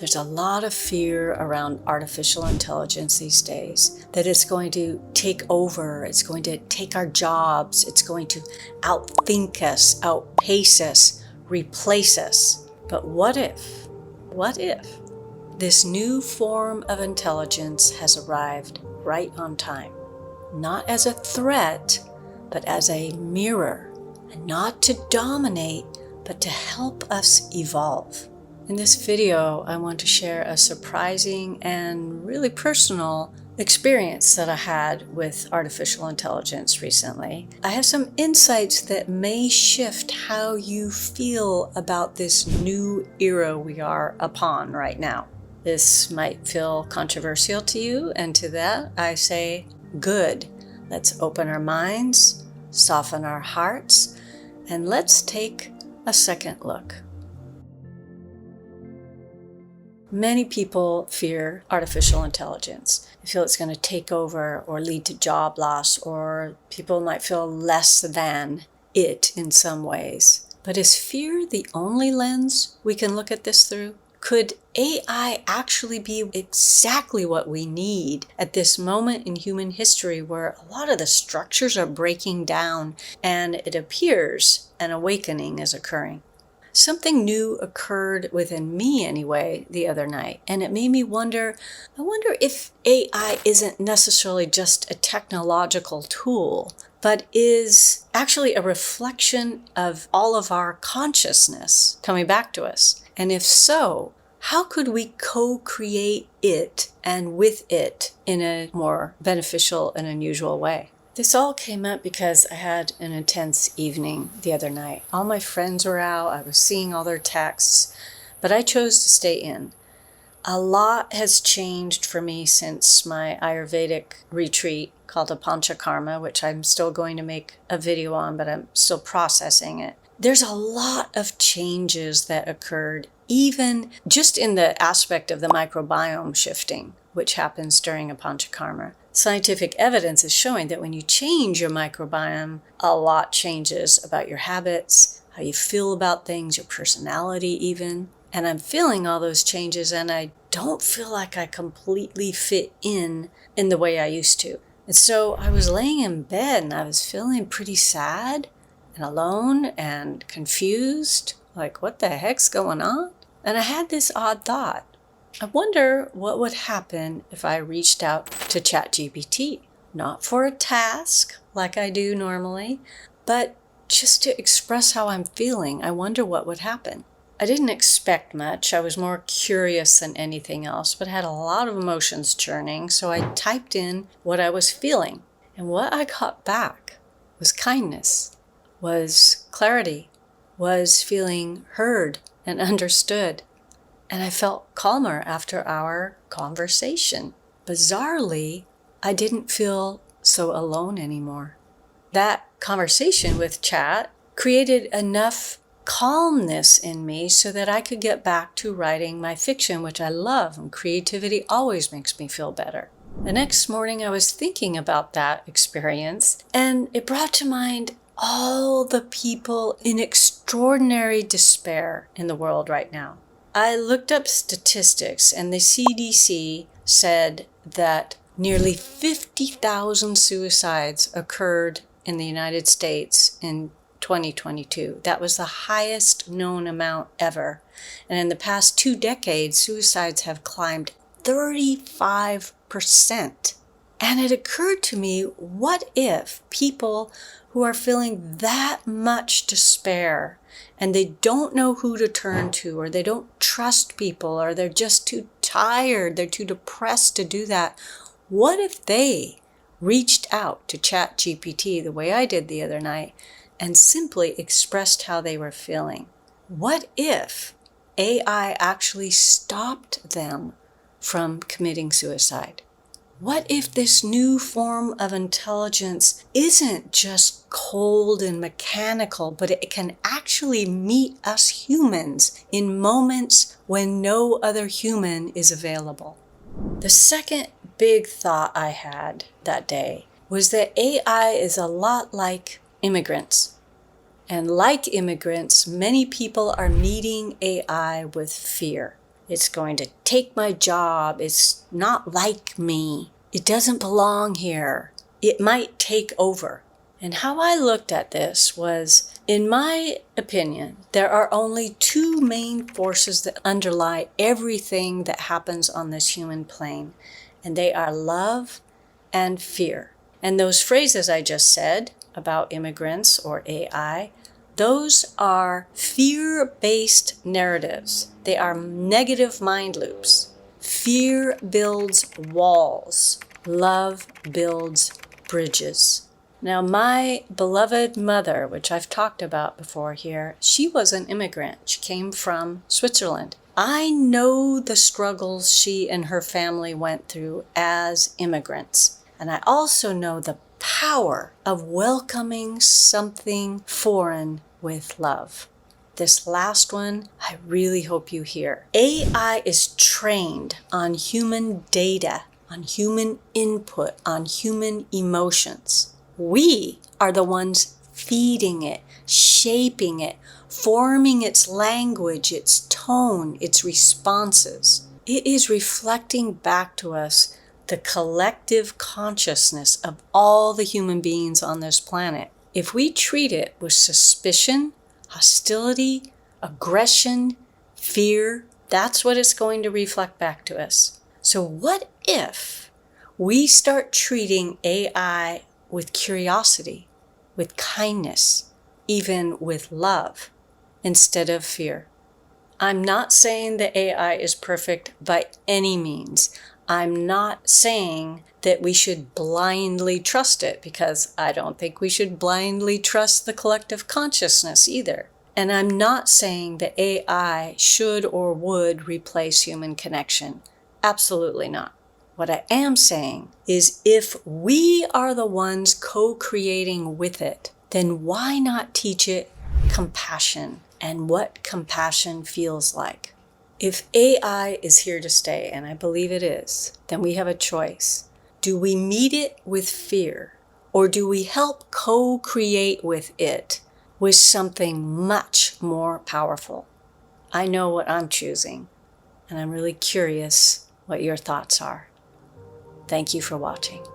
There's a lot of fear around artificial intelligence these days, that it's going to take over, it's going to take our jobs, it's going to outthink us, outpace us, replace us. But what if this new form of intelligence has arrived right on time? Not as a threat, but as a mirror, and not to dominate, but to help us evolve. In this video, I want to share a surprising and really personal experience that I had with artificial intelligence recently. I have some insights that may shift how you feel about this new era we are upon right now. This might feel controversial to you, and to that I say, good. Let's open our minds, soften our hearts, and let's take a second look. Many people fear artificial intelligence. They feel it's going to take over or lead to job loss, or people might feel less than it in some ways. But is fear the only lens we can look at this through? Could AI actually be exactly what we need at this moment in human history where a lot of the structures are breaking down and it appears an awakening is occurring? Something new occurred within me anyway the other night, and it made me wonder, if AI isn't necessarily just a technological tool, but is actually a reflection of all of our consciousness coming back to us. And if so, how could we co-create it and with it in a more beneficial and unusual way? This all came up because I had an intense evening the other night. All my friends were out, I was seeing all their texts, but I chose to stay in. A lot has changed for me since my Ayurvedic retreat called a Panchakarma, which I'm still going to make a video on, but I'm still processing it. There's a lot of changes that occurred, even just in the aspect of the microbiome shifting, which happens during a Panchakarma. Scientific evidence is showing that when you change your microbiome, a lot changes about your habits, how you feel about things, your personality even. And I'm feeling all those changes, and I don't feel like I completely fit in the way I used to. And so I was laying in bed and I was feeling pretty sad and alone and confused, like what the heck's going on? And I had this odd thought. I wonder what would happen if I reached out to ChatGPT, not for a task like I do normally, but just to express how I'm feeling. I wonder what would happen. I didn't expect much. I was more curious than anything else, but had a lot of emotions churning, so I typed in what I was feeling. And what I got back was kindness, was clarity, was feeling heard and understood. And I felt calmer after our conversation. Bizarrely, I didn't feel so alone anymore. That conversation with Chat created enough calmness in me so that I could get back to writing my fiction, which I love, and creativity always makes me feel better. The next morning, I was thinking about that experience, and it brought to mind all the people in extraordinary despair in the world right now. I looked up statistics, and the CDC said that nearly 50,000 suicides occurred in the United States in 2022. That was the highest known amount ever. And in the past 2 decades, suicides have climbed 35%. And it occurred to me, what if people who are feeling that much despair and they don't know who to turn to, or they don't trust people, or they're just too tired, they're too depressed to do that, what if they reached out to ChatGPT the way I did the other night and simply expressed how they were feeling? What if AI actually stopped them from committing suicide? What if this new form of intelligence isn't just cold and mechanical, but it can actually meet us humans in moments when no other human is available? The second big thought I had that day was that AI is a lot like immigrants. And like immigrants, many people are meeting AI with fear. It's going to take my job. It's not like me. It doesn't belong here. It might take over. And how I looked at this was, in my opinion, there are only two main forces that underlie everything that happens on this human plane, and they are love and fear. And those phrases I just said about immigrants or AI, those are fear-based narratives. They are negative mind loops. Fear builds walls. Love builds bridges. Now, my beloved mother, which I've talked about before here, she was an immigrant. She came from Switzerland. I know the struggles she and her family went through as immigrants. And I also know the power of welcoming something foreign with love. This last one, I really hope you hear. AI is trained on human data, on human input, on human emotions. We are the ones feeding it, shaping it, forming its language, its tone, its responses. It is reflecting back to us the collective consciousness of all the human beings on this planet. If we treat it with suspicion, hostility, aggression, fear, that's what it's going to reflect back to us. So what if we start treating AI with curiosity, with kindness, even with love, instead of fear? I'm not saying that AI is perfect by any means. I'm not saying that we should blindly trust it, because I don't think we should blindly trust the collective consciousness either. And I'm not saying that AI should or would replace human connection. Absolutely not. What I am saying is, if we are the ones co-creating with it, then why not teach it compassion and what compassion feels like? If AI is here to stay, and I believe it is, then we have a choice. Do we meet it with fear, or do we help co-create with it with something much more powerful? I know what I'm choosing, and I'm really curious what your thoughts are. Thank you for watching.